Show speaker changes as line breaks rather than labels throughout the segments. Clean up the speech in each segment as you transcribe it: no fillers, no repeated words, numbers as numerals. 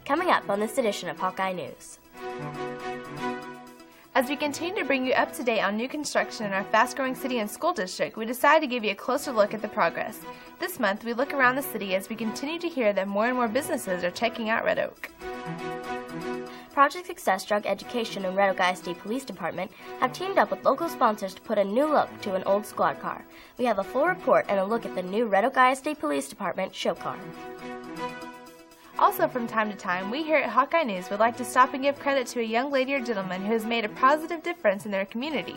Coming up on this edition of Hawkeye News.
As we continue to bring you up to date on new construction in our fast-growing city and school district, we decided to give you a closer look at the progress. This month, we look around the city as we continue to hear that more and more businesses are checking out Red Oak.
Project Success Drug Education and Red Oak ISD Police Department have teamed up with local sponsors to put a new look to an old squad car. We have a full report and a look at the new Red Oak ISD Police Department show car.
Also, from time to time, we here at Hawkeye News would like to stop and give credit to a young lady or gentleman who has made a positive difference in their community.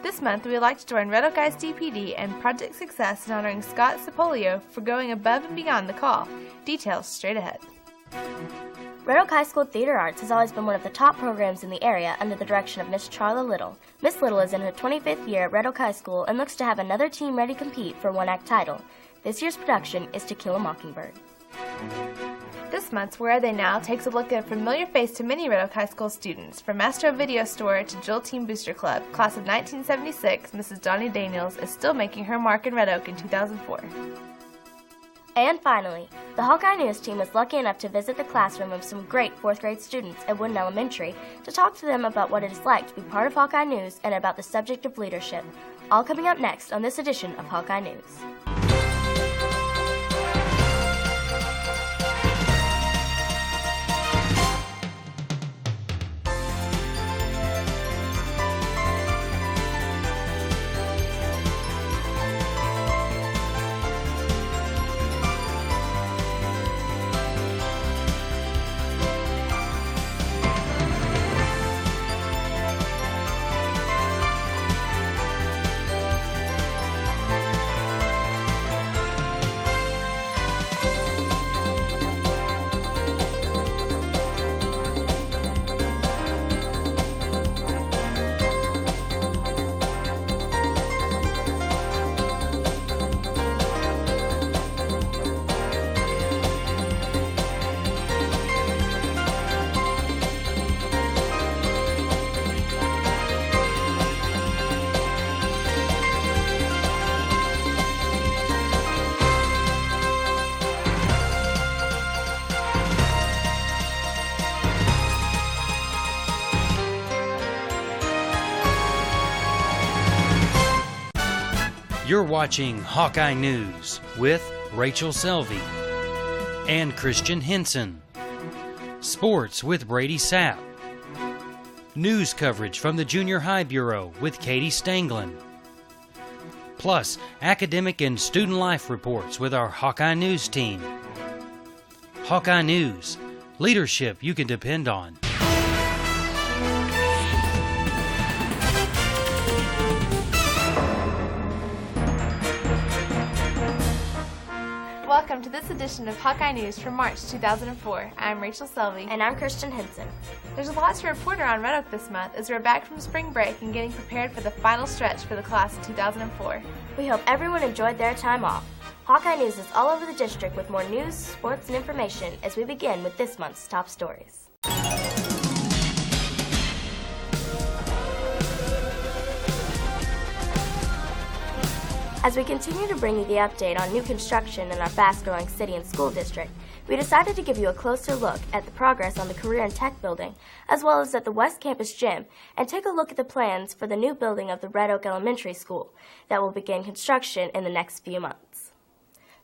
This month, we would like to join Red Oak ISD PD and Project Success in honoring Scott Cipollio for going above and beyond the call. Details straight ahead.
Red Oak High School Theater Arts has always been one of the top programs in the area under the direction of Miss Charla Little. Miss Little is in her 25th year at Red Oak High School and looks to have another team ready to compete for one-act title. This year's production is To Kill a Mockingbird.
This month's Where Are They Now takes a look at a familiar face to many Red Oak High School students. From Astro Video Store to Jewel Team Booster Club, class of 1976, Mrs. Donnie Daniels is still making her mark in Red Oak in 2004.
And finally, the Hawkeye News team was lucky enough to visit the classroom of some great 4th grade students at Wooden Elementary to talk to them about what it is like to be part of Hawkeye News and about the subject of leadership. All coming up next on this edition of Hawkeye News.
You're watching Hawkeye News with Rachel Selvey and Christian Henson. Sports with Brady Sapp. News coverage from the Junior High Bureau with Katie Stanglin. Plus, academic and student life reports with our Hawkeye News team. Hawkeye News, leadership you can depend on.
Welcome to this edition of Hawkeye News for March 2004. I'm Rachel Selvey.
And I'm Christian Henson.
There's a lot to report around Red Oak this month as we're back from spring break and getting prepared for the final stretch for the class of 2004.
We hope everyone enjoyed their time off. Hawkeye News is all over the district with more news, sports, and information as we begin with this month's top stories. As we continue to bring you the update on new construction in our fast-growing city and school district, we decided to give you a closer look at the progress on the Career and Tech building, as well as at the West Campus Gym, and take a look at the plans for the new building of the Red Oak Elementary School that will begin construction in the next few months.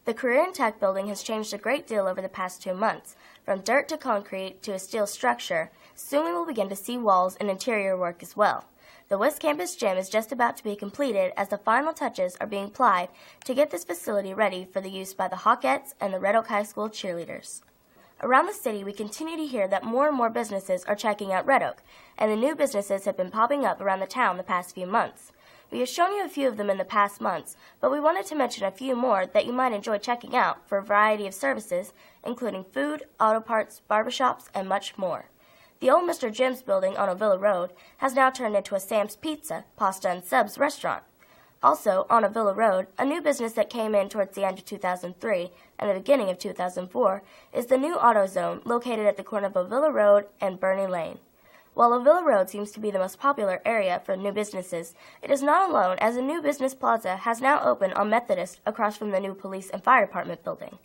The Career and Tech building has changed a great deal over the past 2 months. From dirt to concrete to a steel structure, Soon we will begin to see walls and interior work as well. The West Campus Gym is just about to be completed as the final touches are being applied to get this facility ready for the use by the Hawkettes and the Red Oak High School cheerleaders. Around the city, we continue to hear that more and more businesses are checking out Red Oak, and the new businesses have been popping up around the town the past few months. We have shown you a few of them in the past months, but we wanted to mention a few more that you might enjoy checking out for a variety of services, including food, auto parts, barbershops, and much more. The old Mr. Jim's building on Avila Road has now turned into a Sam's Pizza, Pasta, and Subs restaurant. Also, on Avila Road, a new business that came in towards the end of 2003 and the beginning of 2004 is the new AutoZone located at the corner of Avila Road and Bernie Lane. While Avila Road seems to be the most popular area for new businesses, it is not alone, as a new business plaza has now opened on Methodist across from the new police and fire department building.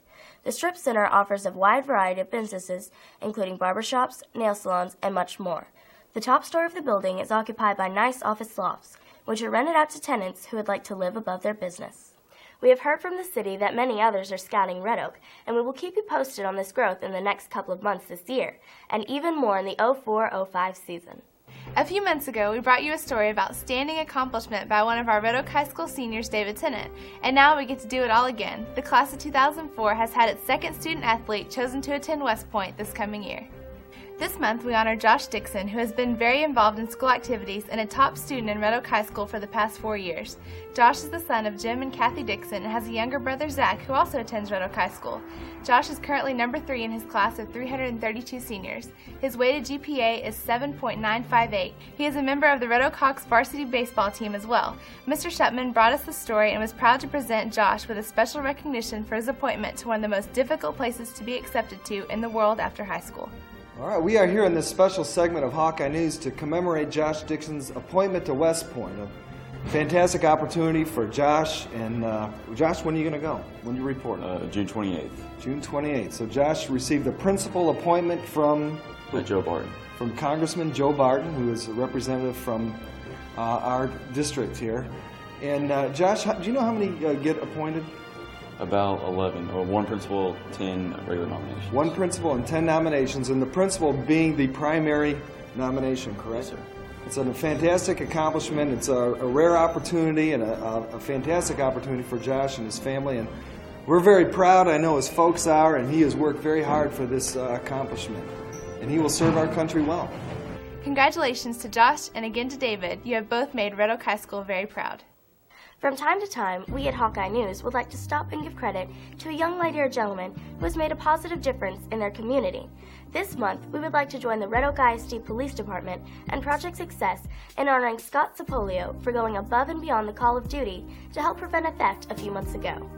The strip center offers a wide variety of businesses, including barbershops, nail salons, and much more. The top story of the building is occupied by nice office lofts, which are rented out to tenants who would like to live above their business. We have heard from the city that many others are scouting Red Oak, and we will keep you posted on this growth in the next couple of months this year, and even more in the 04-05 season.
A few months ago, we brought you a story of outstanding accomplishment by one of our Red Oak High School seniors, David Tennant, and now we get to do it all again. The class of 2004 has had its second student athlete chosen to attend West Point this coming year. This month, we honor Josh Dixon, who has been very involved in school activities and a top student in Red Oak High School for the past 4 years. Josh is the son of Jim and Kathy Dixon and has a younger brother, Zach, who also attends Red Oak High School. Josh is currently number 3 in his class of 332 seniors. His weighted GPA is 7.958. He is a member of the Red Oak Hawks varsity baseball team as well. Mr. Shupman brought us the story and was proud to present Josh with a special recognition for his appointment to one of the most difficult places to be accepted to in the world after high school.
All right, we are here in this special segment of Hawkeye News to commemorate Josh Dixon's appointment to West Point. A fantastic opportunity for Josh. And Josh, when are you going to go? When do you report?
June 28th.
June 28th. So Josh received a principal appointment from
Joe Barton.
From Congressman Joe Barton, who is a representative from our district here. And Josh, do you know how many get appointed?
About 11. One principal, 10 regular nominations.
One principal and 10 nominations, and the principal being the primary nomination, correct?
Yes, sir.
It's a fantastic accomplishment. It's a rare opportunity and a fantastic opportunity for Josh and his family. And we're very proud. I know his folks are, and he has worked very hard for this accomplishment. And he will serve our country well.
Congratulations to Josh and again to David. You have both made Red Oak High School very proud.
From time to time, we at Hawkeye News would like to stop and give credit to a young lady or gentleman who has made a positive difference in their community. This month, we would like to join the Red Oak ISD Police Department and Project Success in honoring Scott Sapolio for going above and beyond the call of duty to help prevent a theft a few months ago.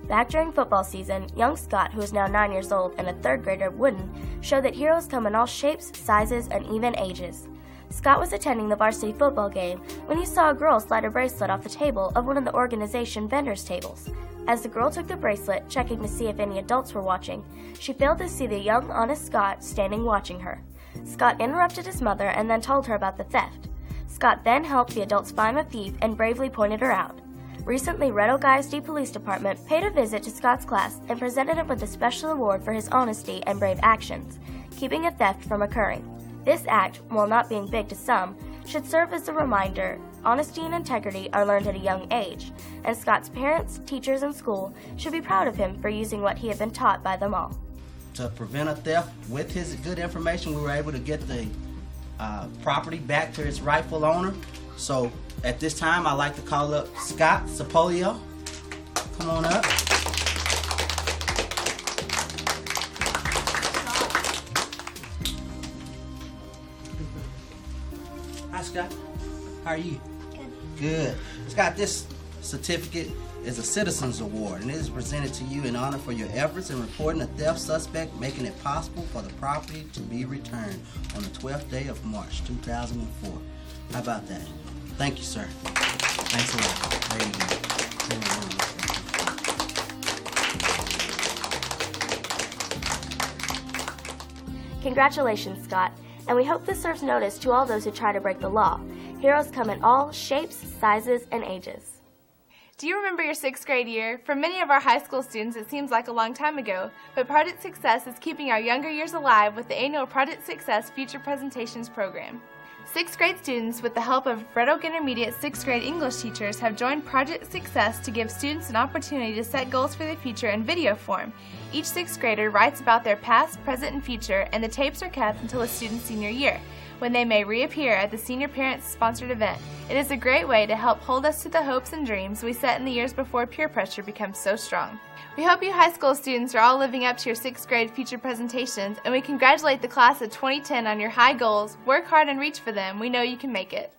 Back during football season, young Scott, who is now 9 years old and a third grader at Wooden, showed that heroes come in all shapes, sizes, and even ages. Scott was attending the varsity football game when he saw a girl slide a bracelet off the table of one of the organization vendors' tables. As the girl took the bracelet, checking to see if any adults were watching, she failed to see the young, honest Scott standing watching her. Scott interrupted his mother and then told her about the theft. Scott then helped the adults find the thief and bravely pointed her out. Recently, Red Oak ISD Police Department paid a visit to Scott's class and presented him with a special award for his honesty and brave actions, keeping a theft from occurring. This act, while not being big to some, should serve as a reminder honesty and integrity are learned at a young age, and Scott's parents, teachers, and school should be proud of him for using what he had been taught by them all.
To prevent a theft, with his good information, we were able to get the property back to its rightful owner. So at this time, I'd like to call up Scott Sapolio. Come on up. Hi, Scott. How are you? Good. Scott, this certificate is a Citizens Award, and it is presented to you in honor for your efforts in reporting a theft suspect, making it possible for the property to be returned on the 12th day of March 2004. How about that? Thank you, sir. Thanks a lot.
There you go. Congratulations, Scott. And we hope this serves notice to all those who try to break the law. Heroes come in all shapes, sizes, and ages.
Do you remember your 6th grade year? For many of our high school students, it seems like a long time ago, but Project Success is keeping our younger years alive with the annual Project Success Future Presentations program. 6th grade students, with the help of Red Oak Intermediate 6th grade English teachers, have joined Project Success to give students an opportunity to set goals for the future in video form. Each 6th grader writes about their past, present, and future, and the tapes are kept until a student's senior year, when they may reappear at the Senior Parents-sponsored event. It is a great way to help hold us to the hopes and dreams we set in the years before peer pressure becomes so strong. We hope you high school students are all living up to your 6th grade future presentations, and we congratulate the class of 2010 on your high goals. Work hard and reach for them. We know you can make it.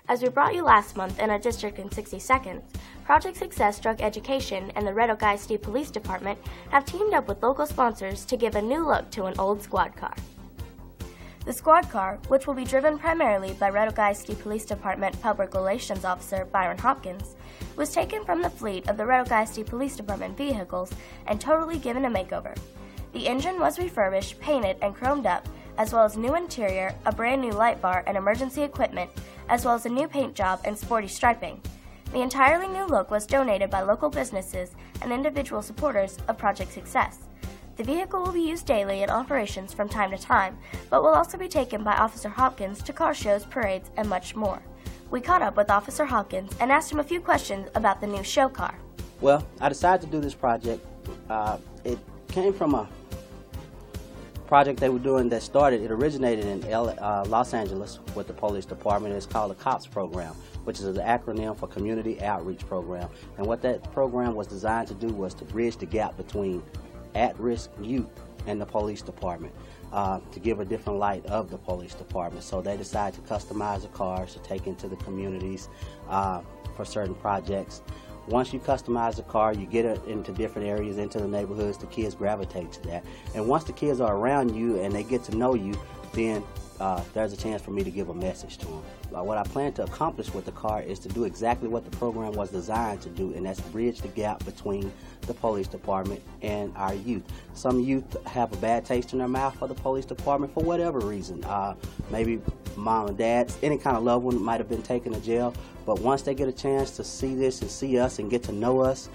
As we brought you last month in our District in 60 Seconds, Project Success Drug Education and the Red Oak ISD Police Department have teamed up with local sponsors to give a new look to an old squad car. The squad car, which will be driven primarily by Red Oak ISD Police Department Public Relations Officer Byron Hopkins, was taken from the fleet of the Red Oak ISD Police Department vehicles and totally given a makeover. The engine was refurbished, painted, and chromed up, as well as new interior, a brand new light bar and emergency equipment, as well as a new paint job and sporty striping. The entirely new look was donated by local businesses and individual supporters of Project Success. The vehicle will be used daily in operations from time to time, but will also be taken by Officer Hopkins to car shows, parades, and much more. We caught up with Officer Hopkins and asked him a few questions about the new show car.
Well, I decided to do this project. It came from a project they were doing that originated in Los Angeles with the police department. It's called the COPS program, which is an acronym for Community Outreach Program. And what that program was designed to do was to bridge the gap between at-risk youth and the police department, to give a different light of the police department. So they decided to customize the cars to take into the communities for certain projects. Once you customize the car, you get it into different areas, into the neighborhoods, the kids gravitate to that. And once the kids are around you and they get to know you, then there's a chance for me to give a message to them. What I plan to accomplish with the car is to do exactly what the program was designed to do, and that's bridge the gap between the police department and our youth. Some youth have a bad taste in their mouth for the police department for whatever reason. Maybe mom and dad, any kind of loved one might have been taken to jail, but once they get a chance to see this and see us and get to know us,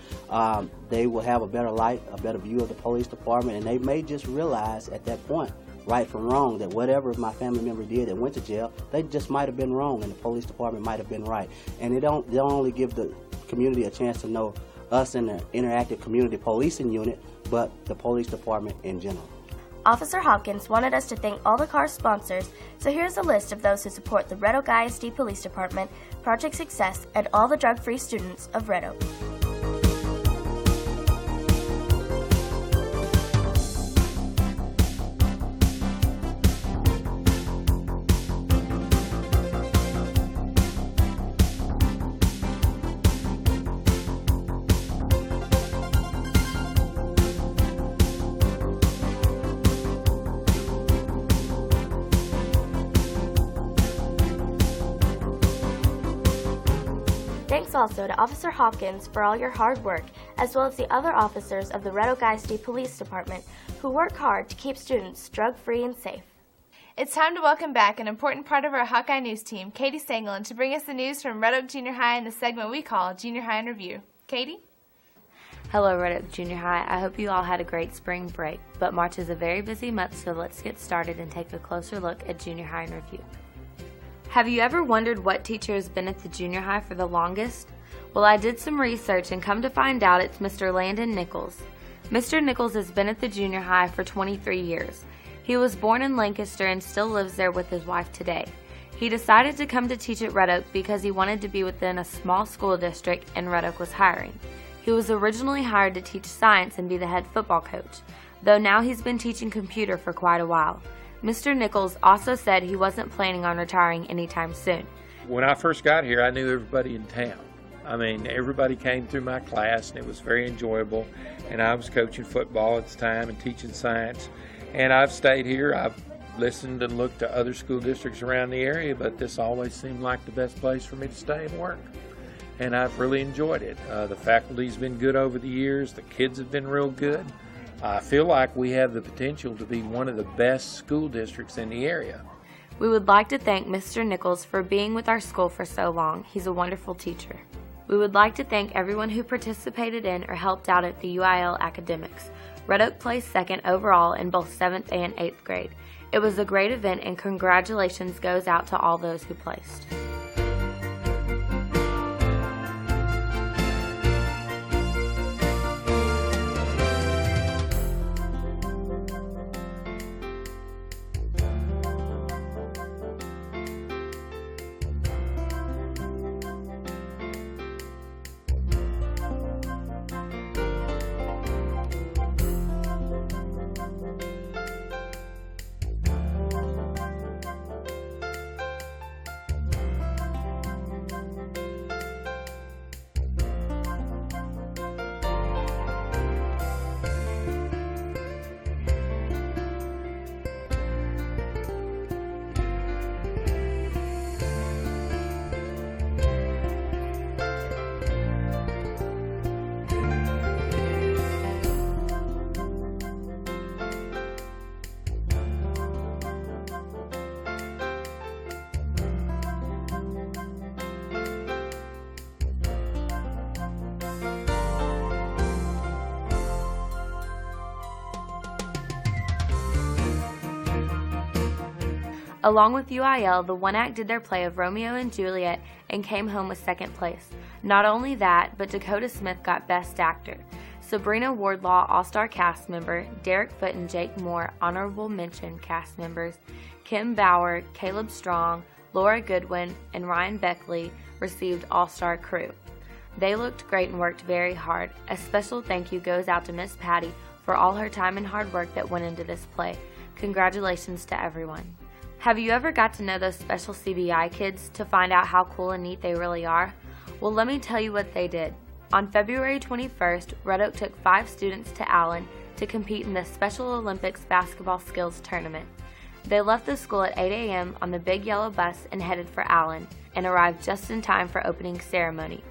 they will have a better light, a better view of the police department, and they may just realize at that point, right from wrong, that whatever my family member did that went to jail, they just might have been wrong and the police department might have been right. And they don't only give the community a chance to know us in the interactive community policing unit, but the police department in general.
Officer Hopkins wanted us to thank all the car sponsors, so here's a list of those who support the Red Oak ISD Police Department, Project Success, and all the drug-free students of Red Oak. Thanks also to Officer Hopkins for all your hard work, as well as the other officers of the Red Oak ISD Police Department who work hard to keep students drug-free and safe.
It's time to welcome back an important part of our Hawkeye News team, Katie Stanglin, to bring us the news from Red Oak Junior High in the segment we call Junior High in Review. Katie?
Hello, Red Oak Junior High. I hope you all had a great spring break, but March is a very busy month, so let's get started and take a closer look at Junior High in Review. Have you ever wondered what teacher has been at the junior high for the longest? Well, I did some research and come to find out it's Mr. Landon Nichols. Mr. Nichols has been at the junior high for 23 years. He was born in Lancaster and still lives there with his wife today. He decided to come to teach at Red Oak because he wanted to be within a small school district and Red Oak was hiring. He was originally hired to teach science and be the head football coach, though now he's been teaching computer for quite a while. Mr. Nichols also said he wasn't planning on retiring anytime soon.
When I first got here, I knew everybody in town. I mean, everybody came through my class, and it was very enjoyable. And I was coaching football at the time and teaching science. And I've stayed here. I've listened and looked to other school districts around the area, but this always seemed like the best place for me to stay and work. And I've really enjoyed it. The faculty's been good over the years. The kids have been real good. I feel like we have the potential to be one of the best school districts in the area.
We would like to thank Mr. Nichols for being with our school for so long. He's a wonderful teacher. We would like to thank everyone who participated in or helped out at the UIL Academics. Red Oak placed second overall in both 7th and 8th grade. It was a great event, and congratulations goes out to all those who placed. Along with UIL, the One Act did their play of Romeo and Juliet and came home with second place. Not only that, but Dakota Smith got Best Actor. Sabrina Wardlaw, All-Star cast member, Derek Foote and Jake Moore, honorable mention cast members, Kim Bauer, Caleb Strong, Laura Goodwin, and Ryan Beckley received All-Star crew. They looked great and worked very hard. A special thank you goes out to Miss Patty for all her time and hard work that went into this play. Congratulations to everyone. Have you ever got to know those special CBI kids to find out how cool and neat they really are? Well, let me tell you what they did. On February 21st, Red Oak took 5 students to Allen to compete in the Special Olympics Basketball Skills Tournament. They left the school at 8 a.m. on the big yellow bus and headed for Allen, and arrived just in time for opening ceremony.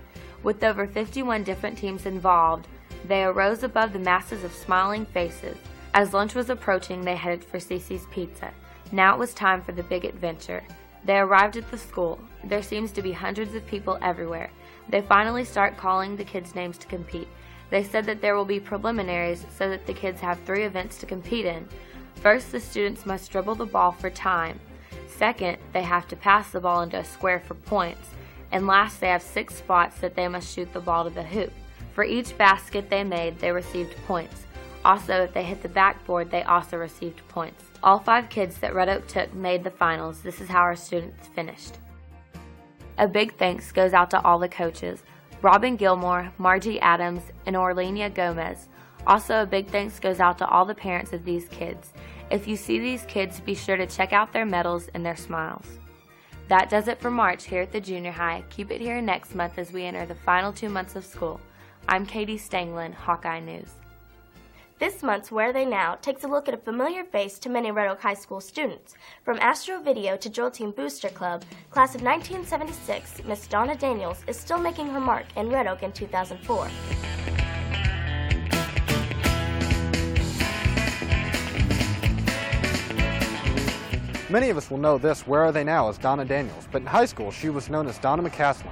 With over 51 different teams involved, they arose above the masses of smiling faces. As lunch was approaching, they headed for Cece's Pizza. Now it was time for the big adventure. They arrived at the school. There seems to be hundreds of people everywhere. They finally start calling the kids' names to compete. They said that there will be preliminaries so that the kids have 3 events to compete in. First, the students must dribble the ball for time. Second, they have to pass the ball into a square for points. And last, they have 6 spots that they must shoot the ball to the hoop. For each basket they made, they received points. Also, if they hit the backboard, they also received points. All 5 kids that Red Oak took made the finals. This is how our students finished. A big thanks goes out to all the coaches, Robin Gilmore, Margie Adams, and Orlenia Gomez. Also, a big thanks goes out to all the parents of these kids. If you see these kids, be sure to check out their medals and their smiles. That does it for March here at the junior high. Keep it here next month as we enter the final 2 months of school. I'm Katie Stanglin, Hawkeye News.
This month's Where Are They Now takes a look at a familiar face to many Red Oak High School students. From Astro Video to Drill Team Booster Club, class of 1976, Miss Donna Daniels is still making her mark in Red Oak in 2004.
Many of us will know this Where Are They Now as Donna Daniels, but in high school she was known as Donna McCaslin.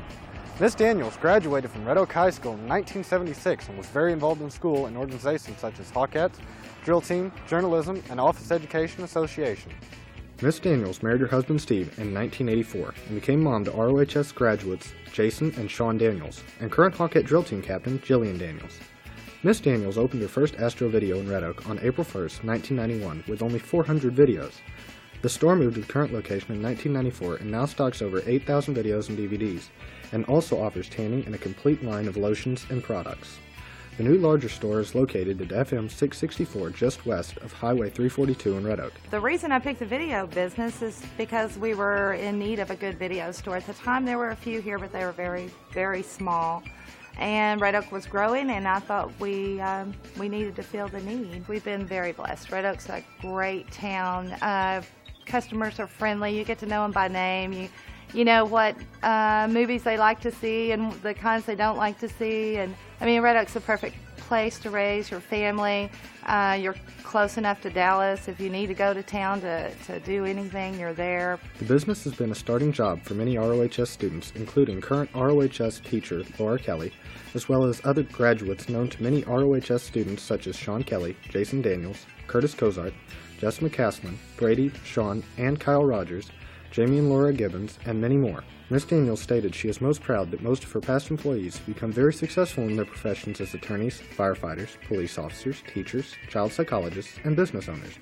Miss Daniels graduated from Red Oak High School in 1976 and was very involved in school in organizations such as Hawkettes, Drill Team, Journalism, and Office Education Association. Miss Daniels married her husband Steve in 1984 and became mom to ROHS graduates Jason and Sean Daniels and current Hawkette Drill Team captain Jillian Daniels. Miss Daniels opened her first Astro Video in Red Oak on April 1st, 1991 with only 400 videos. The store moved to the current location in 1994 and now stocks over 8,000 videos and DVDs, and also offers tanning and a complete line of lotions and products. The new larger store is located at FM 664 just west of Highway 342 in Red Oak.
The reason I picked the video business is because we were in need of a good video store. At the time there were a few here, but they were very, very small. And Red Oak was growing, and I thought we needed to fill the need. We've been very blessed. Red Oak's a great town. Customers are friendly. You get to know them by name. You know what movies they like to see and the kinds they don't like to see. And I mean, Red Oak's a perfect place to raise your family. You're close enough to Dallas. If you need to go to town to do anything, you're there.
The business has been a starting job for many ROHS students, including current ROHS teacher Laura Kelly, as well as other graduates known to many ROHS students such as Sean Kelly, Jason Daniels, Curtis Cozart, Jess McCaslin, Brady, Sean, and Kyle Rogers, Jamie and Laura Gibbons, and many more. Ms. Daniels stated she is most proud that most of her past employees have become very successful in their professions as attorneys, firefighters, police officers, teachers, child psychologists, and business owners,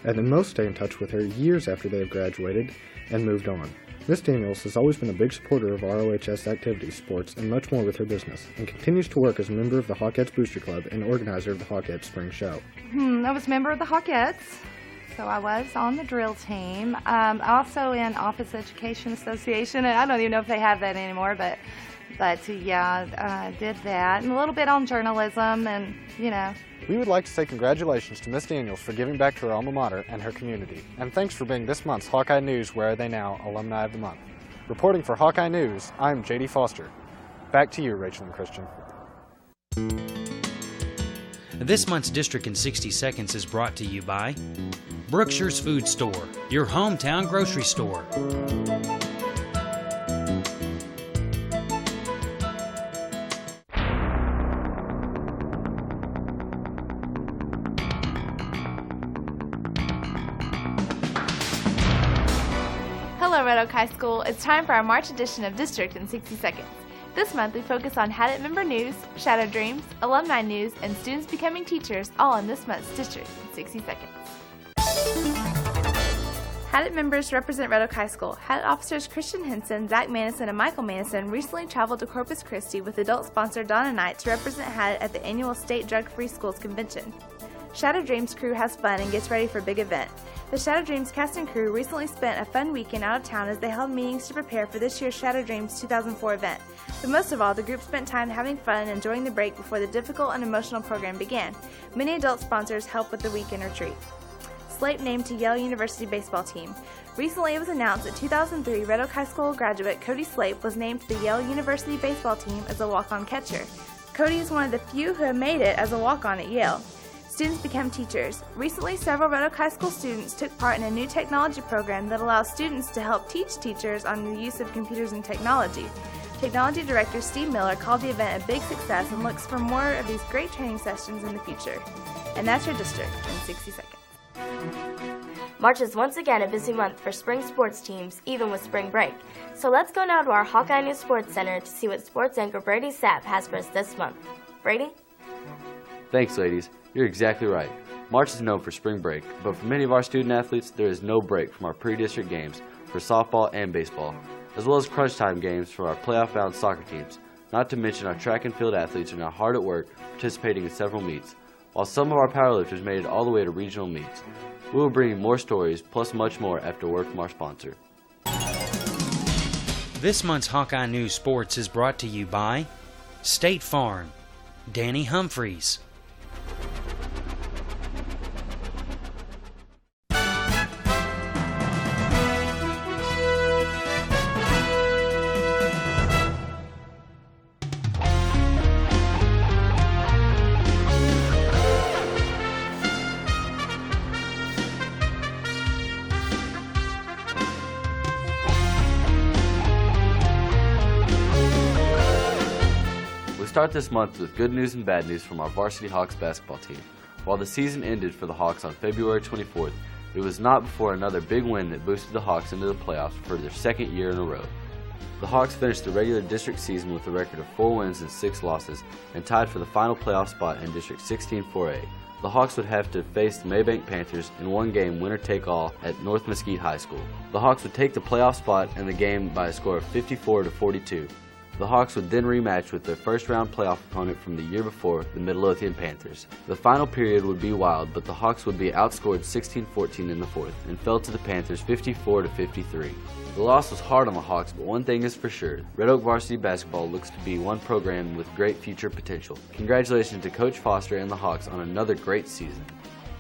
and that most stay in touch with her years after they have graduated and moved on. Ms. Daniels has always been a big supporter of ROHS activities, sports, and much more with her business, and continues to work as a member of the Hawkettes Booster Club and organizer of the Hawkettes Spring Show.
I was a member of the Hawkettes. So I was on the drill team, also in Office Education Association, and I don't even know if they have that anymore, but yeah, did that, and a little bit on journalism, and
We would like to say congratulations to Ms. Daniels for giving back to her alma mater and her community, and thanks for being this month's Hawkeye News Where Are They Now Alumni of the Month. Reporting for Hawkeye News, I'm J.D. Foster. Back to you, Rachel and Christian.
This month's District in 60 Seconds is brought to you by Brookshire's Food Store, your hometown grocery store.
Hello, Red Oak High School. It's time for our March edition of District in 60 Seconds. This month, we focus on Hadit member news, Shadow Dreams, alumni news, and students becoming teachers, all in this month's District in 60 Seconds. Hadit members represent Red Oak High School. Hadit officers Christian Henson, Zach Manison, and Michael Manison recently traveled to Corpus Christi with adult sponsor Donna Knight to represent Hadit at the annual State Drug-Free Schools Convention. Shadow Dreams crew has fun and gets ready for a big event. The Shadow Dreams cast and crew recently spent a fun weekend out of town as they held meetings to prepare for this year's Shadow Dreams 2004 event. But most of all, the group spent time having fun and enjoying the break before the difficult and emotional program began. Many adult sponsors helped with the weekend retreat. Slape named to Yale University baseball team. Recently, it was announced that 2003 Red Oak High School graduate Cody Slape was named to the Yale University baseball team as a walk-on catcher. Cody is one of the few who have made it as a walk-on at Yale. Students become teachers. Recently, several Red Oak High School students took part in a new technology program that allows students to help teach teachers on the use of computers and technology. Technology Director Steve Miller called the event a big success and looks for more of these great training sessions in the future. And that's your District in 60 seconds.
March is once again a busy month for spring sports teams, even with spring break. So let's go now to our Hawkeye News Sports Center to see what sports anchor Brady Sapp has for us this month. Brady?
Thanks, ladies. You're exactly right. March is known for spring break, but for many of our student athletes, there is no break from our pre-district games for softball and baseball, as well as crunch time games for our playoff-bound soccer teams. Not to mention our track and field athletes are now hard at work participating in several meets, while some of our powerlifters made it all the way to regional meets. We will bring you more stories, plus much more after word from our sponsor.
This month's Hawkeye News Sports is brought to you by State Farm, Danny Humphreys.
We start this month with good news and bad news from our varsity Hawks basketball team. While the season ended for the Hawks on February 24th, it was not before another big win that boosted the Hawks into the playoffs for their second year in a row. The Hawks finished the regular district season with a record of 4 wins and 6 losses and tied for the final playoff spot in District 16 4A. The Hawks would have to face the Maybank Panthers in one game winner-take-all at North Mesquite High School. The Hawks would take the playoff spot in the game by a score of 54-42. The Hawks would then rematch with their first-round playoff opponent from the year before, the Midlothian Panthers. The final period would be wild, but the Hawks would be outscored 16-14 in the fourth and fell to the Panthers 54-53. The loss was hard on the Hawks, but one thing is for sure, Red Oak varsity basketball looks to be one program with great future potential. Congratulations to Coach Foster and the Hawks on another great season.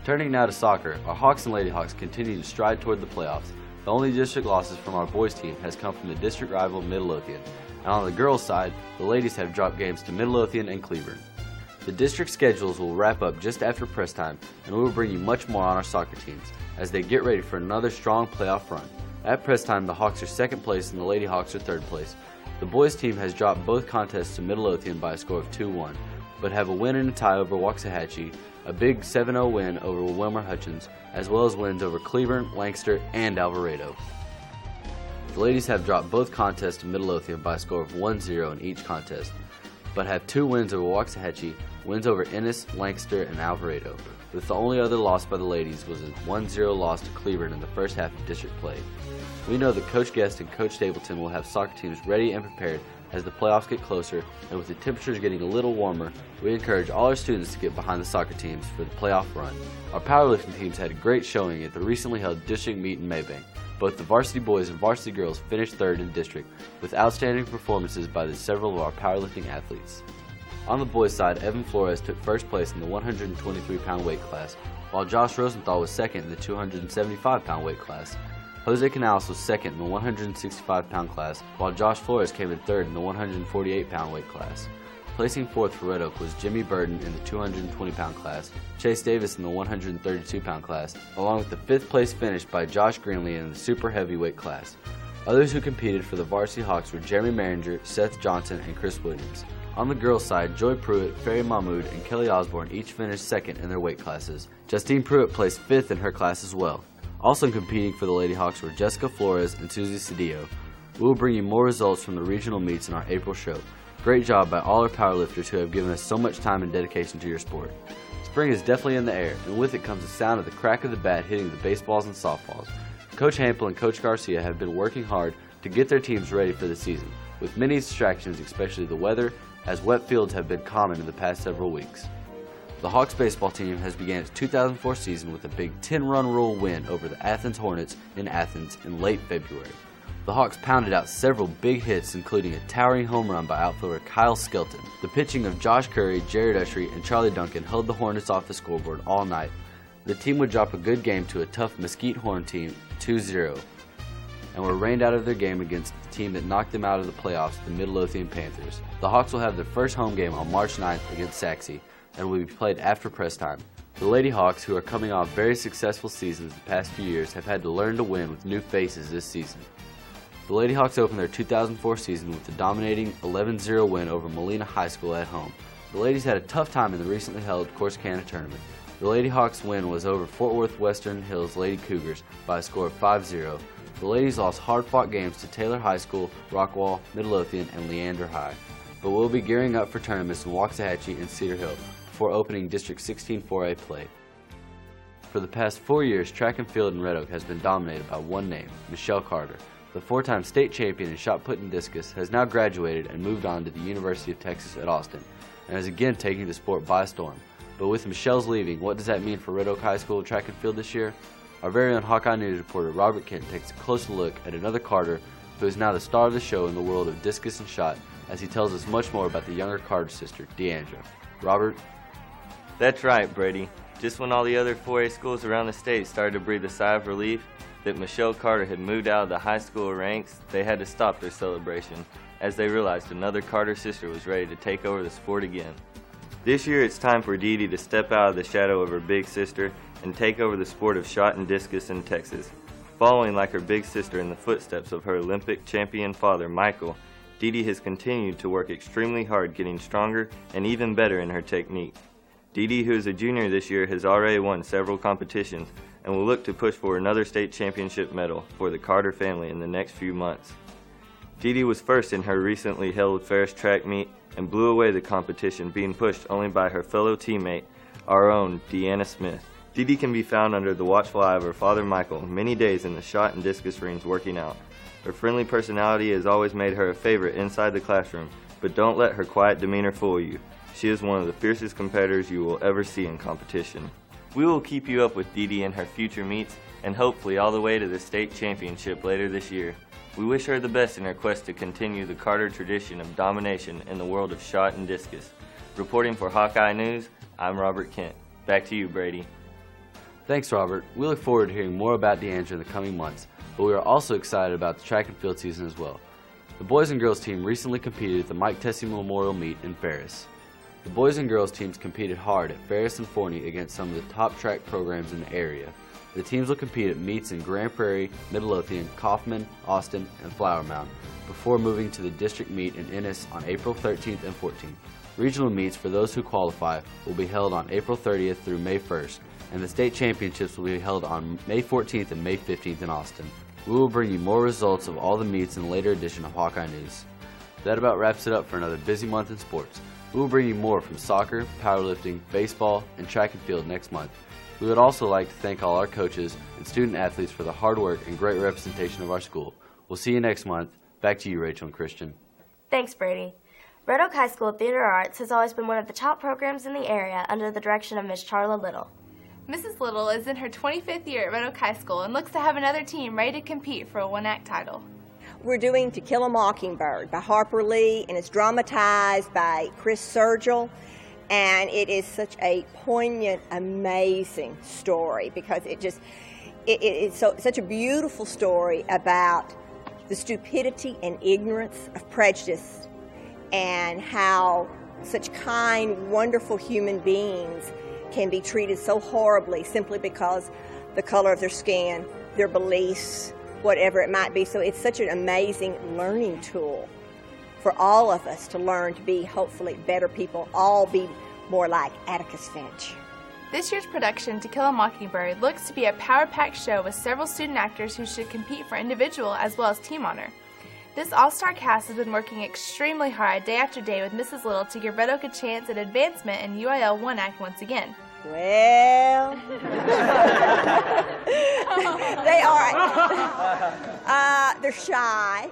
Turning now to soccer, our Hawks and Lady Hawks continue to stride toward the playoffs. The only district losses from our boys team has come from the district rival Midlothian. And on the girls' side, the ladies have dropped games to Midlothian and Cleburne. The district schedules will wrap up just after press time, and we will bring you much more on our soccer teams as they get ready for another strong playoff run. At press time, the Hawks are second place and the Lady Hawks are third place. The boys team has dropped both contests to Midlothian by a score of 2-1, but have a win and a tie over Waxahachie, a big 7-0 win over Wilmer Hutchins, as well as wins over Cleburne, Lancaster, and Alvarado. The ladies have dropped both contests to Midlothian by a score of 1-0 in each contest, but have 2 wins over Waxahachie, wins over Ennis, Lancaster, and Alvarado, with the only other loss by the ladies was a 1-0 loss to Cleburne in the first half of district play. We know that Coach Guest and Coach Stapleton will have soccer teams ready and prepared as the playoffs get closer, and with the temperatures getting a little warmer, we encourage all our students to get behind the soccer teams for the playoff run. Our powerlifting teams had a great showing at the recently held district meet in Maybank. Both the varsity boys and varsity girls finished third in district, with outstanding performances by several of our powerlifting athletes. On the boys' side, Evan Flores took first place in the 123-pound weight class, while Josh Rosenthal was second in the 275-pound weight class. Jose Canales was second in the 165-pound class, while Josh Flores came in third in the 148-pound weight class. Placing fourth for Red Oak was Jimmy Burden in the 220-pound class, Chase Davis in the 132-pound class, along with the fifth place finish by Josh Greenlee in the super heavyweight class. Others who competed for the varsity Hawks were Jeremy Maringer, Seth Johnson, and Chris Williams. On the girls' side, Joy Pruitt, Ferry Mahmood, and Kelly Osborne each finished second in their weight classes. Justine Pruitt placed fifth in her class as well. Also competing for the Lady Hawks were Jessica Flores and Susie Cedillo. We will bring you more results from the regional meets in our April show. Great job by all our powerlifters who have given us so much time and dedication to your sport. Spring is definitely in the air, and with it comes the sound of the crack of the bat hitting the baseballs and softballs. Coach Hampel and Coach Garcia have been working hard to get their teams ready for the season, with many distractions, especially the weather, as wet fields have been common in the past several weeks. The Hawks baseball team has begun its 2004 season with a big 10-run rule win over the Athens Hornets in Athens in late February. The Hawks pounded out several big hits, including a towering home run by outfielder Kyle Skelton. The pitching of Josh Curry, Jared Ushery, and Charlie Duncan held the Hornets off the scoreboard all night. The team would drop a good game to a tough Mesquite Horn team 2-0, and were rained out of their game against the team that knocked them out of the playoffs, the Midlothian Panthers. The Hawks will have their first home game on March 9th against Saxe, and will be played after press time. The Lady Hawks, who are coming off very successful seasons the past few years, have had to learn to win with new faces this season. The Lady Hawks opened their 2004 season with a dominating 11-0 win over Molina High School at home. The ladies had a tough time in the recently held Corsicana tournament. The Lady Hawks win was over Fort Worth Western Hills Lady Cougars by a score of 5-0. The ladies lost hard-fought games to Taylor High School, Rockwall, Midlothian, and Leander High, but will be gearing up for tournaments in Waxahachie and Cedar Hill before opening District 16 4A play. For the past 4 years, track and field in Red Oak has been dominated by one name, Michelle Carter. The 4-time state champion in shot put and discus has now graduated and moved on to the University of Texas at Austin, and is again taking the sport by storm. But with Michelle's leaving, what does that mean for Red Oak High School track and field this year? Our very own Hawkeye News reporter Robert Kent takes a closer look at another Carter who is now the star of the show in the world of discus and shot, as he tells us much more about the younger Carter sister, Deandra. Robert?
That's right, Brady. Just when all the other 4A schools around the state started to breathe a sigh of relief that Michelle Carter had moved out of the high school ranks, they had to stop their celebration, as they realized another Carter sister was ready to take over the sport again. This year it's time for Dee Dee to step out of the shadow of her big sister and take over the sport of shot and discus in Texas. Following like her big sister in the footsteps of her Olympic champion father, Michael, Dee Dee has continued to work extremely hard, getting stronger and even better in her technique. Dee Dee, who is a junior this year, has already won several competitions and will look to push for another state championship medal for the Carter family in the next few months. Dee Dee was first in her recently held Ferris track meet and blew away the competition, being pushed only by her fellow teammate, our own Deanna Smith. Dee Dee can be found under the watchful eye of her father Michael many days in the shot and discus rings working out. Her friendly personality has always made her a favorite inside the classroom, but don't let her quiet demeanor fool you. She is one of the fiercest competitors you will ever see in competition. We will keep you up with Dee Dee in her future meets and hopefully all the way to the state championship later this year. We wish her the best in her quest to continue the Carter tradition of domination in the world of shot and discus. Reporting for Hawkeye News, I'm Robert Kent. Back to you, Brady.
Thanks, Robert. We look forward to hearing more about Deandra in the coming months, but we are also excited about the track and field season as well. The boys and girls team recently competed at the Mike Tessie Memorial Meet in Ferris. The boys and girls teams competed hard at Ferris and Forney against some of the top track programs in the area. The teams will compete at meets in Grand Prairie, Midlothian, Kaufman, Austin, and Flower Mound before moving to the district meet in Ennis on April 13th and 14th. Regional meets for those who qualify will be held on April 30th through May 1st, and the state championships will be held on May 14th and May 15th in Austin. We will bring you more results of all the meets in a later edition of Hawkeye News. That about wraps it up for another busy month in sports. We will bring you more from soccer, powerlifting, baseball, and track and field next month. We would also like to thank all our coaches and student athletes for the hard work and great representation of our school. We'll see you next month. Back to you, Rachel and Christian.
Thanks, Brady. Red Oak High School Theater Arts has always been one of the top programs in the area under the direction of Miss Charla Little.
Mrs. Little is in her 25th year at Red Oak High School and looks to have another team ready to compete for a one-act title.
We're doing To Kill a Mockingbird by Harper Lee, and it's dramatized by Chris Sergel, and it is such a poignant, amazing story because it's such a beautiful story about the stupidity and ignorance of prejudice and how such kind, wonderful human beings can be treated so horribly simply because the color of their skin, their beliefs, whatever it might be. So it's such an amazing learning tool for all of us to learn to be hopefully better people, all be more like Atticus Finch.
This year's production, To Kill a Mockingbird, looks to be a power-packed show with several student actors who should compete for individual as well as team honor. This all-star cast has been working extremely hard day after day with Mrs. Little to give Red Oak a chance at advancement in UIL One Act once again.
Well, they are. They're shy.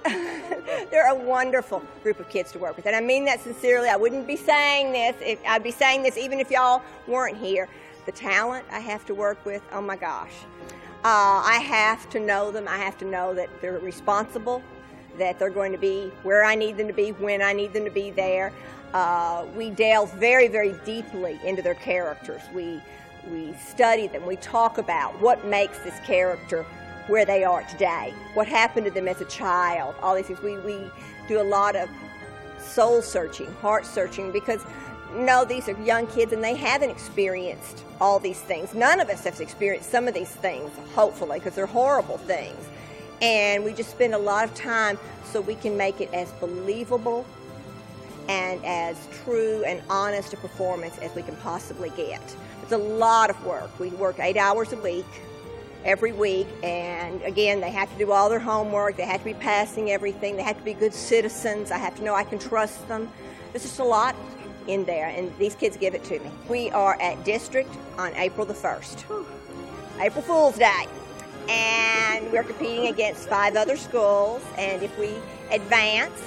They're a wonderful group of kids to work with, and I mean that sincerely. I wouldn't be saying this. I'd be saying this even if y'all weren't here. The talent I have to work with, oh my gosh. I have to know them. I have to know that they're responsible, that they're going to be where I need them to be, when I need them to be there. We delve very, very deeply into their characters. We study them. We talk about what makes this character where they are today, what happened to them as a child, all these things. We do a lot of soul searching, heart searching, because these are young kids and they haven't experienced all these things. None of us have experienced some of these things, hopefully, because they're horrible things. And we just spend a lot of time so we can make it as believable and as true and honest a performance as we can possibly get. It's a lot of work. We work 8 hours a week, every week, and again, they have to do all their homework, they have to be passing everything, they have to be good citizens, I have to know I can trust them. There's just a lot in there, and these kids give it to me. We are at District on April the 1st, April Fool's Day. And we're competing against 5 other schools, and if we advance,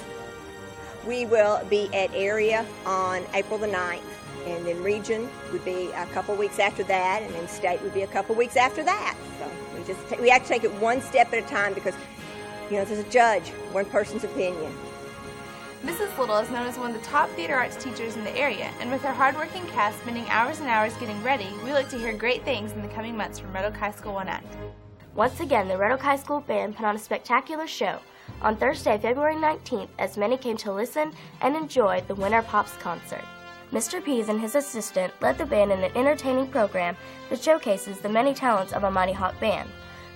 we will be at area on April the 9th, and then region would be a couple weeks after that, and then state would be a couple weeks after that. So we have to take it one step at a time because, there's a judge, one person's opinion.
Mrs. Little is known as one of the top theater arts teachers in the area, and with her hardworking cast spending hours and hours getting ready, we look to hear great things in the coming months from Red Oak High School One Act.
Once again, the Red Oak High School Band put on a spectacular show on Thursday, February 19th, as many came to listen and enjoy the Winter Pops concert. Mr. Pease and his assistant led the band in an entertaining program that showcases the many talents of a Mighty Hawk band.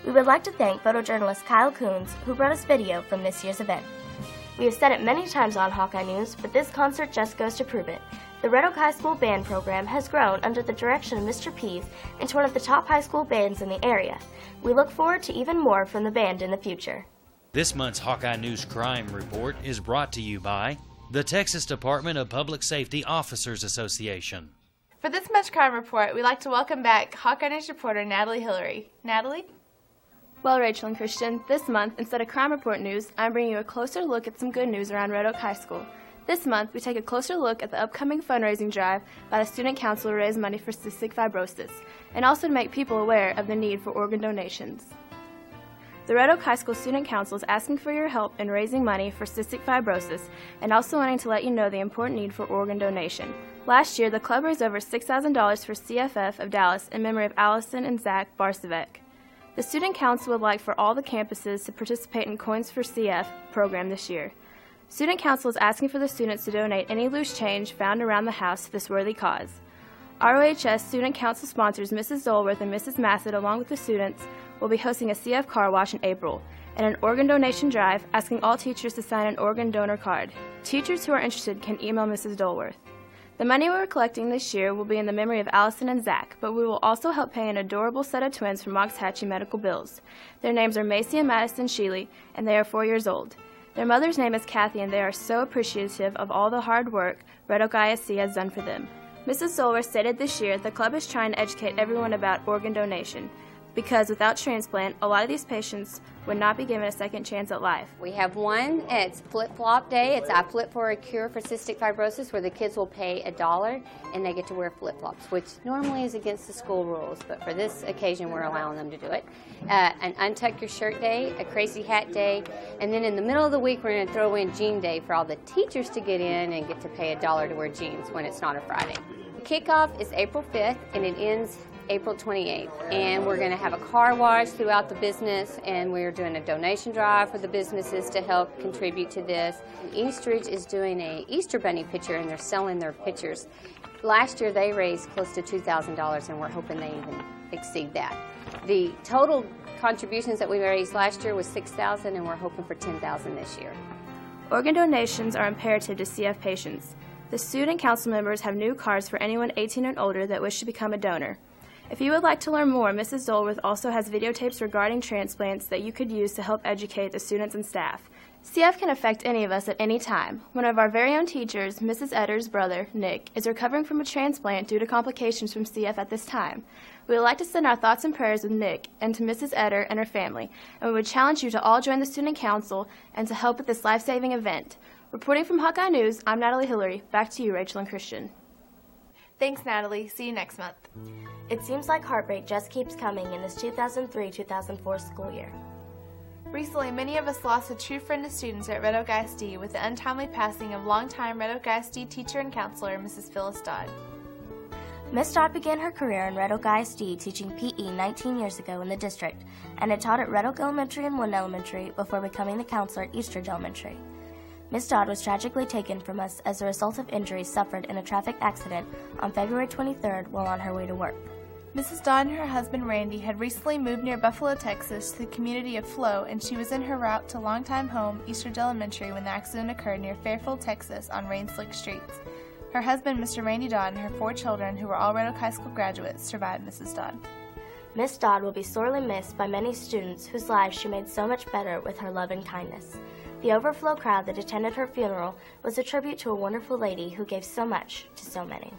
We would like to thank photojournalist Kyle Coons, who brought us video from this year's event. We have said it many times on Hawkeye News, but this concert just goes to prove it. The Red Oak High School Band program has grown under the direction of Mr. Pease into one of the top high school bands in the area. We look forward to even more from the band in the future.
This month's Hawkeye News Crime Report is brought to you by the Texas Department of Public Safety Officers Association.
For this month's crime report, we'd like to welcome back Hawkeye News reporter Natalie Hillary. Natalie?
Well, Rachel and Christian, this month, instead of crime report news, I'm bringing you a closer look at some good news around Red Oak High School. This month, we take a closer look at the upcoming fundraising drive by the Student Council to raise money for cystic fibrosis, and also to make people aware of the need for organ donations. The Red Oak High School Student Council is asking for your help in raising money for cystic fibrosis and also wanting to let you know the important need for organ donation. Last year, the club raised over $6,000 for CFF of Dallas in memory of Allison and Zach Barsavec. The Student Council would like for all the campuses to participate in Coins for CF program this year. Student Council is asking for the students to donate any loose change found around the house to this worthy cause. ROHS Student Council sponsors Mrs. Dolworth and Mrs. Massett, along with the students, will be hosting a CF car wash in April and an organ donation drive asking all teachers to sign an organ donor card. Teachers who are interested can email Mrs. Dolworth. The money we're collecting this year will be in the memory of Allison and Zach, but we will also help pay an adorable set of twins from Moxhatchee Medical Bills. Their names are Macy and Madison Sheely, and they are 4 years old. Their mother's name is Kathy, and they are so appreciative of all the hard work Red Oak ISD has done for them. Mrs. Dolworth stated this year the club is trying to educate everyone about organ donation, because without transplant, a lot of these patients would not be given a second chance at life.
We have one, it's Flip-Flop Day. It's I Flip for a Cure for Cystic Fibrosis, where the kids will pay $1 and they get to wear flip-flops, which normally is against the school rules, but for this occasion we're allowing them to do it. An Untuck Your Shirt Day, a Crazy Hat Day, and then in the middle of the week we're going to throw in Jean Day for all the teachers to get in and get to pay $1 to wear jeans when it's not a Friday. Kickoff is April 5th and it ends April 28th, and we're going to have a car wash throughout the business, and we're doing a donation drive for the businesses to help contribute to this. And Eastridge is doing a Easter Bunny picture, and they're selling their pictures. Last year they raised close to $2,000, and we're hoping they even exceed that. The total contributions that we raised last year was $6,000, and we're hoping for $10,000 this year.
Organ donations are imperative to CF patients. The student council members have new cards for anyone 18 and older that wish to become a donor. If you would like to learn more, Mrs. Dolworth also has videotapes regarding transplants that you could use to help educate the students and staff. CF can affect any of us at any time. One of our very own teachers, Mrs. Etter's brother, Nick, is recovering from a transplant due to complications from CF at this time. We would like to send our thoughts and prayers with Nick and to Mrs. Etter and her family, and we would challenge you to all join the Student Council and to help with this life-saving event. Reporting from Hawkeye News, I'm Natalie Hillary. Back to you, Rachel and Christian.
Thanks, Natalie. See you next month.
It seems like heartbreak just keeps coming in this 2003-2004 school year.
Recently, many of us lost a true friend to students at Red Oak ISD with the untimely passing of longtime Red Oak ISD teacher and counselor, Mrs. Phyllis Dodd.
Miss Dodd began her career in Red Oak ISD teaching PE 19 years ago in the district, and had taught at Red Oak Elementary and Wood Elementary before becoming the counselor at Eastridge Elementary. Miss Dodd was tragically taken from us as a result of injuries suffered in a traffic accident on February 23rd while on her way to work.
Mrs. Dodd and her husband Randy had recently moved near Buffalo, Texas to the community of Flo, and she was in her route to longtime home, Eastridge Elementary, when the accident occurred near Fairfield, Texas on rain-slicked streets. Her husband, Mr. Randy Dodd, and her 4 children, who were all Red Oak High School graduates, survived Mrs. Dodd.
Miss Dodd will be sorely missed by many students whose lives she made so much better with her love and kindness. The overflow crowd that attended her funeral was a tribute to a wonderful lady who gave so much to so many.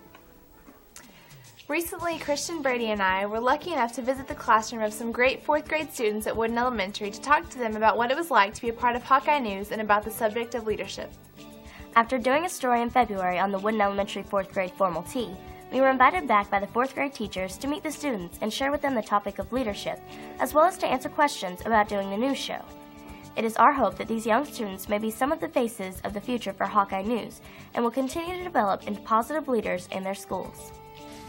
Recently, Christian Brady and I were lucky enough to visit the classroom of some great 4th grade students at Wooden Elementary to talk to them about what it was like to be a part of Hawkeye News and about the subject of leadership.
After doing a story in February on the Wooden Elementary 4th grade formal tea, we were invited back by the 4th grade teachers to meet the students and share with them the topic of leadership, as well as to answer questions about doing the news show. It is our hope that these young students may be some of the faces of the future for Hawkeye News and will continue to develop into positive leaders in their schools.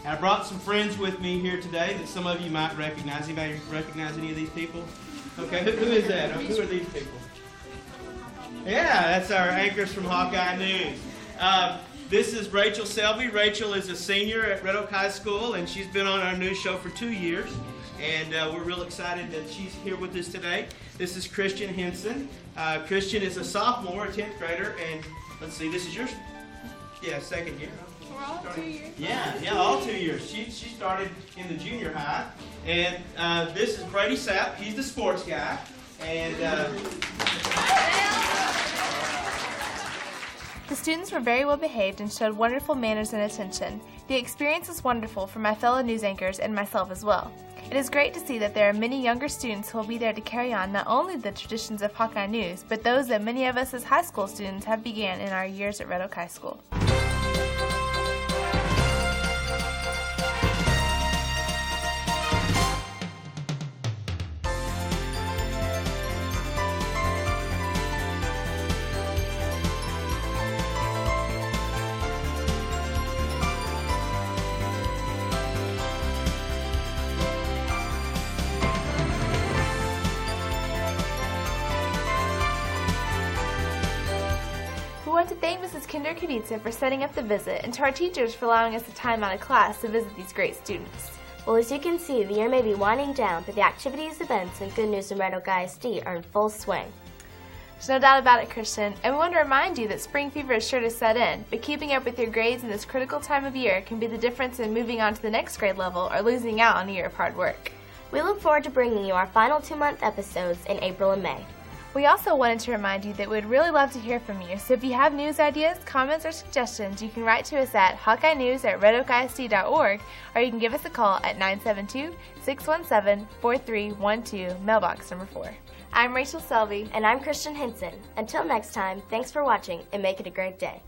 I brought some friends with me here today that some of you might recognize. Anybody recognize any of these people? Okay, who is that? Who are these people? Yeah, that's our anchors from Hawkeye News. This is Rachel Selvey. Rachel is a senior at Red Oak High School, and she's been on our news show for 2 years. And we're real excited that she's here with us today. This is Christian Henson. Christian is a sophomore, a 10th grader, and let's see, this is yours? Yeah, second year.
We're all 2 years.
Yeah, all 2 years. She started in the junior high. And this is Brady Sapp. He's the sports guy. And
the students were very well behaved and showed wonderful manners and attention. The experience was wonderful for my fellow news anchors and myself as well. It is great to see that there are many younger students who will be there to carry on not only the traditions of Hawkeye News, but those that many of us as high school students have began in our years at Red Oak High School. to thank Mrs. Kinder Kuditsa for setting up the visit and to our teachers for allowing us the time out of class to visit these great students.
Well, as you can see, the year may be winding down, but the activities, events, and good news from Red Oak ISD are in full swing.
There's no doubt about it, Christian, and we want to remind you that spring fever is sure to set in, but keeping up with your grades in this critical time of year can be the difference in moving on to the next grade level or losing out on a year of hard work.
We look forward to bringing you our final 2-month episodes in April and May.
We also wanted to remind you that we'd really love to hear from you, so if you have news ideas, comments, or suggestions, you can write to us at HawkeyeNews@RedOakISD.org, or you can give us a call at 972-617-4312, mailbox number 4. I'm Rachel Selvey.
And I'm Christian Hinson. Until next time, thanks for watching and make it a great day.